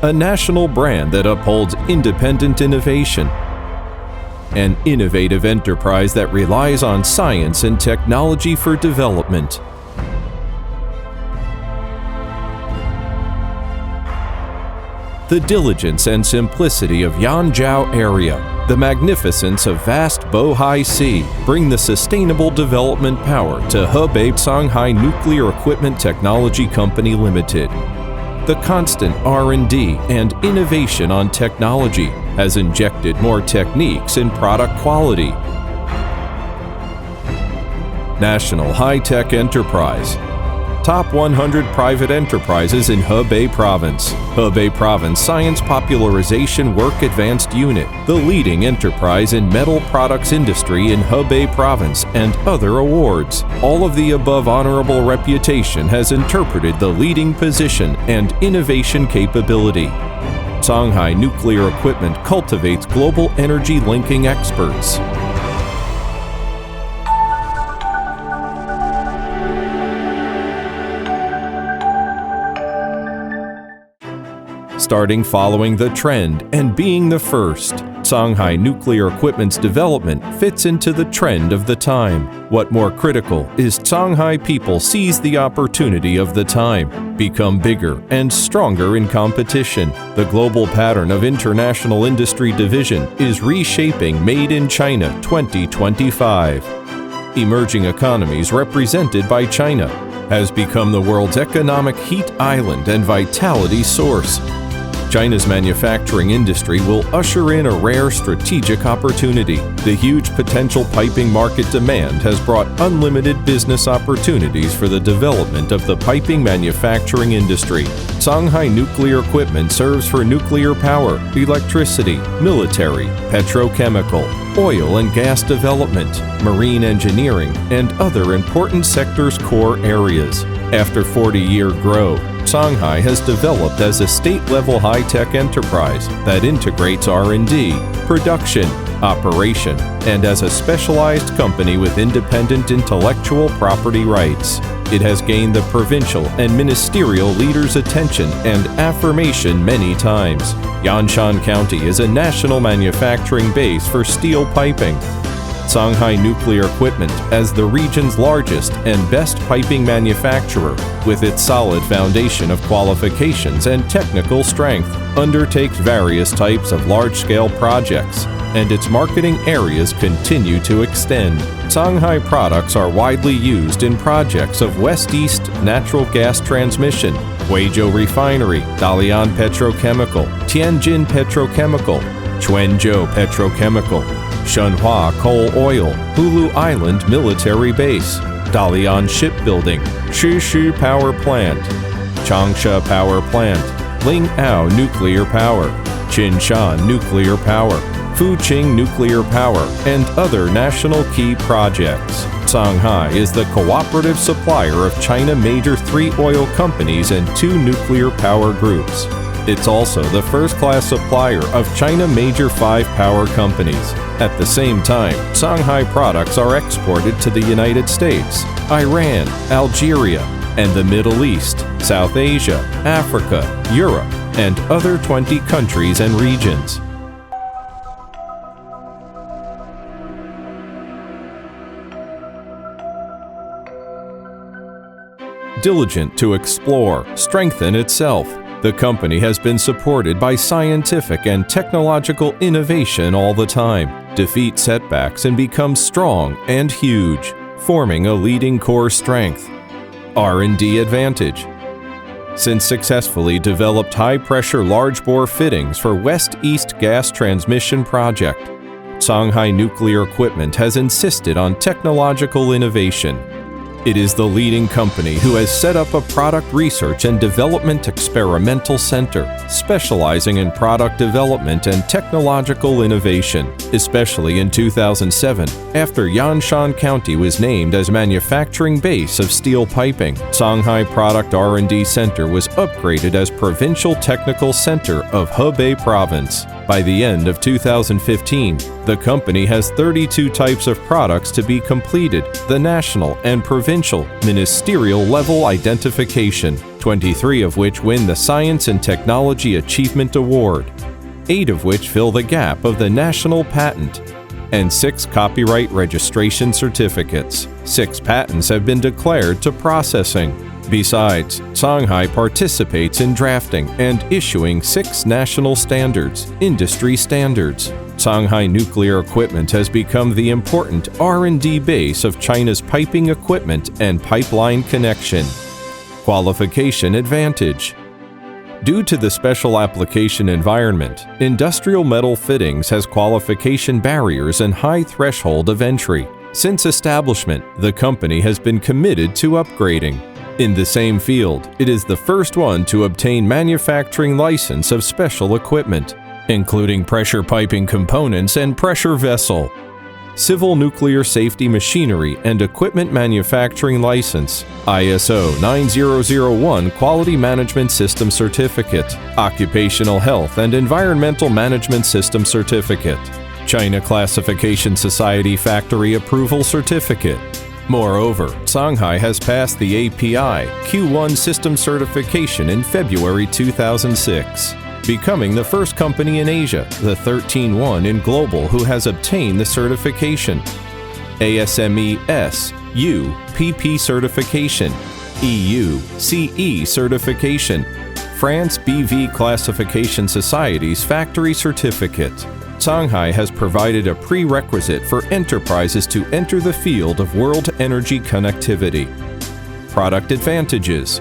A national brand that upholds independent innovation. An innovative enterprise that relies on science and technology for development. The diligence and simplicity of Yanzhou area, the magnificence of vast Bohai Sea bring the sustainable development power to Hebei Songhai Nuclear Equipment Technology Company Limited. The constant R&D and innovation on technology has injected more techniques in product quality. National High-Tech Enterprise. Top 100 private enterprises in Hebei Province. Hebei Province Science Popularization Work Advanced Unit, the leading enterprise in metal products industry in Hebei Province, and other awards. All of the above honorable reputation has interpreted the leading position and innovation capability. Songhai Nuclear Equipment cultivates global energy linking experts. Starting following the trend and being the first, Songhai Nuclear Equipment's development fits into the trend of the time. What more critical is Songhai people seize the opportunity of the time, become bigger and stronger in competition. The global pattern of international industry division is reshaping Made in China 2025. Emerging economies represented by China has become the world's economic heat island and vitality source. China's manufacturing industry will usher in a rare strategic opportunity. The huge potential piping market demand has brought unlimited business opportunities for the development of the piping manufacturing industry. Songhai Nuclear Equipment serves for nuclear power, electricity, military, petrochemical, oil and gas development, marine engineering, and other important sectors' core areas. After 40-year growth, Songhai has developed as a state-level high-tech enterprise that integrates R&D, production, operation, and as a specialized company with independent intellectual property rights. It has gained the provincial and ministerial leaders' attention and affirmation many times. Yanshan County is a national manufacturing base for steel piping. Songhai Nuclear Equipment, as the region's largest and best piping manufacturer, with its solid foundation of qualifications and technical strength, undertakes various types of large-scale projects, and its marketing areas continue to extend. Songhai products are widely used in projects of West-East Natural Gas Transmission, Huizhou Refinery, Dalian Petrochemical, Tianjin Petrochemical, Quanzhou Petrochemical, Shenhua Coal Oil, Hulu Island Military Base, Dalian Shipbuilding, Shishu Power Plant, Changsha Power Plant, Lingao Nuclear Power, Qinshan Nuclear Power, Fuqing Nuclear Power, and other national key projects. Songhai is the cooperative supplier of China major 3 oil companies and 2 nuclear power groups. It's also the first-class supplier of China major 5 power companies. At the same time, Songhai products are exported to the United States, Iran, Algeria, and the Middle East, South Asia, Africa, Europe, and other 20 countries and regions. Diligent to explore, strengthen itself, the company has been supported by scientific and technological innovation all the time, defeat setbacks and become strong and huge, forming a leading core strength. R&D advantage. Since successfully developed high-pressure large-bore fittings for West-East Gas Transmission Project, Songhai Nuclear Equipment has insisted on technological innovation. It is the leading company who has set up a product research and development experimental center, specializing in product development and technological innovation, especially in 2007, after Yanshan County was named as manufacturing base of steel piping. Songhai Product R&D Center was upgraded as Provincial Technical Center of Hebei Province. By the end of 2015, the company has 32 types of products to be completed, the national and provincial ministerial level identification, 23 of which win the Science and Technology Achievement Award, 8 of which fill the gap of the national patent, and 6 copyright registration certificates. 6 patents have been declared to processing. Besides, Songhai participates in drafting and issuing 6 national standards, industry standards. Songhai Nuclear Equipment has become the important R&D base of China's piping equipment and pipeline connection. Qualification advantage. Due to the special application environment, industrial metal fittings has qualification barriers and high threshold of entry. Since establishment, the company has been committed to upgrading. In the same field, it is the first one to obtain manufacturing license of special equipment, including pressure piping components and pressure vessel, civil nuclear safety machinery and equipment manufacturing license, ISO 9001 Quality Management System Certificate, Occupational Health and Environmental Management System Certificate, China Classification Society Factory Approval Certificate. Moreover, Songhai has passed the API Q1 system certification in February 2006, becoming the first company in Asia, the 13th one in global who has obtained the certification. ASME S/U PP certification, EU CE certification, France BV Classification Society's factory certificate. Songhai has provided a prerequisite for enterprises to enter the field of world energy connectivity. Product advantages.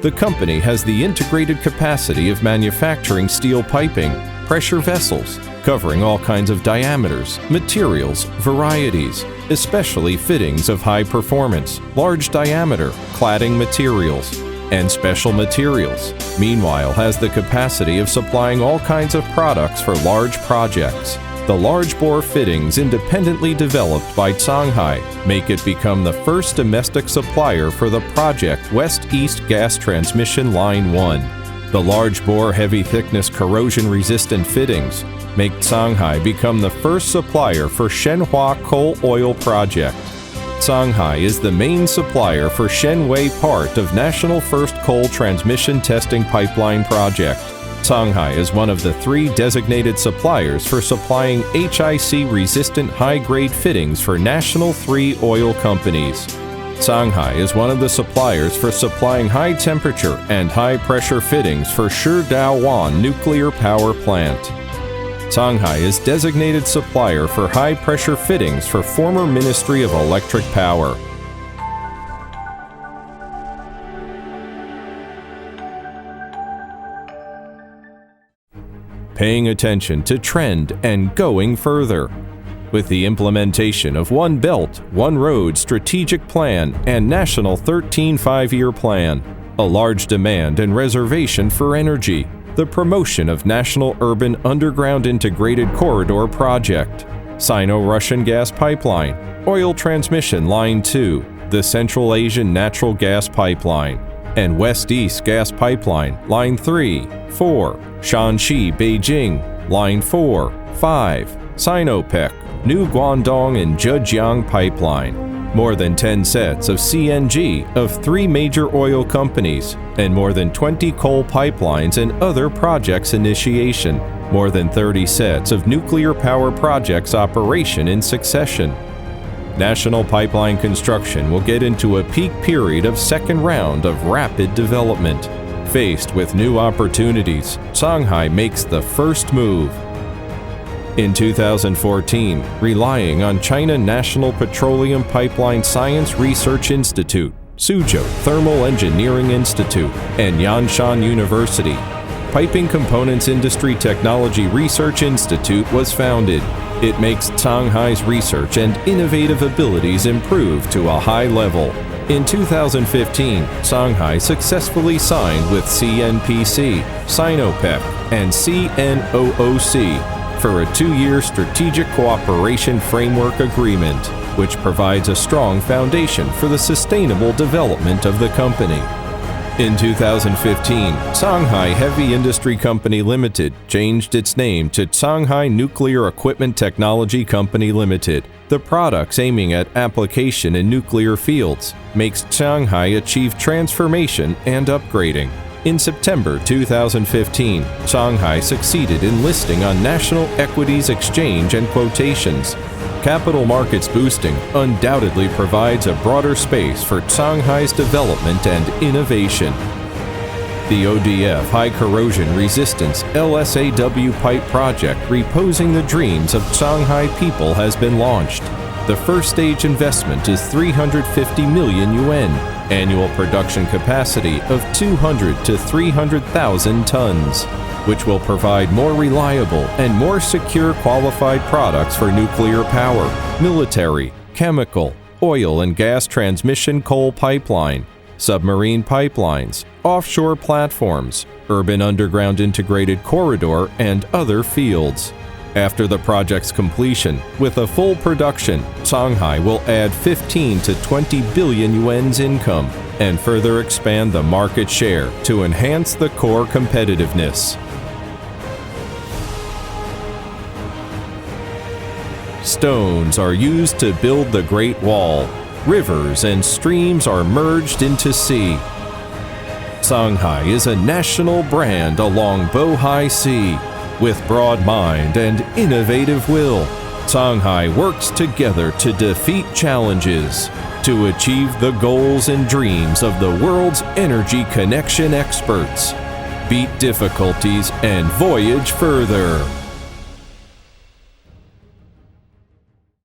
The company has the integrated capacity of manufacturing steel piping, pressure vessels, covering all kinds of diameters, materials, varieties, especially fittings of high performance, large diameter, cladding materials, and special materials. Meanwhile, has the capacity of supplying all kinds of products for large projects. The large bore fittings independently developed by Songhai make it become the first domestic supplier for the project West-East Gas Transmission Line 1. The large bore heavy thickness corrosion resistant fittings make Songhai become the first supplier for Shenhua Coal Oil Project. Songhai is the main supplier for Shenwei part of National First Coal Transmission Testing Pipeline Project. Songhai is one of the 3 designated suppliers for supplying HIC-resistant high-grade fittings for National 3 oil companies. Songhai is one of the suppliers for supplying high-temperature and high-pressure fittings for Shidaowan Nuclear Power Plant. Songhai is designated supplier for high-pressure fittings for former Ministry of Electric Power. Paying attention to trend and going further. With the implementation of One Belt, One Road strategic plan and National 13 5-year plan, a large demand and reservation for energy, the promotion of National Urban Underground Integrated Corridor Project, Sino-Russian Gas Pipeline, Oil Transmission Line 2, the Central Asian Natural Gas Pipeline, and West-East Gas Pipeline, Line 3, 4, Shanxi-Beijing, Line 4, 5, Sinopec, New Guangdong and Zhejiang Pipeline. More than 10 sets of CNG of 3 major oil companies, and more than 20 coal pipelines and other projects initiation, more than 30 sets of nuclear power projects operation in succession. National pipeline construction will get into a peak period of second round of rapid development. Faced with new opportunities, Songhai makes the first move. In 2014, relying on China National Petroleum Pipeline Science Research Institute, Suzhou Thermal Engineering Institute, and Yanshan University, Piping Components Industry Technology Research Institute was founded. It makes Songhai's research and innovative abilities improve to a high level. In 2015, Songhai successfully signed with CNPC, Sinopec, and CNOOC for a 2-year strategic cooperation framework agreement, which provides a strong foundation for the sustainable development of the company. In 2015, Songhai Heavy Industry Company Limited changed its name to Songhai Nuclear Equipment Technology Company Limited. The products aiming at application in nuclear fields makes Songhai achieve transformation and upgrading. In September 2015, Songhai succeeded in listing on National Equities Exchange and Quotations. Capital markets boosting undoubtedly provides a broader space for Songhai's development and innovation. The ODF High Corrosion Resistance LSAW pipe project reposing the dreams of Songhai people has been launched. The first stage investment is 350 million yuan, annual production capacity of 200 to 300,000 tons, which will provide more reliable and more secure qualified products for nuclear power, military, chemical, oil and gas transmission coal pipeline, submarine pipelines, offshore platforms, urban underground integrated corridor, and other fields. After the project's completion, with a full production, Songhai will add 15 to 20 billion yuan's income and further expand the market share to enhance the core competitiveness. Stones are used to build the Great Wall. Rivers and streams are merged into sea. Songhai is a national brand along Bohai Sea. With broad mind and innovative will, Songhai works together to defeat challenges, to achieve the goals and dreams of the world's energy connection experts. Beat difficulties and voyage further.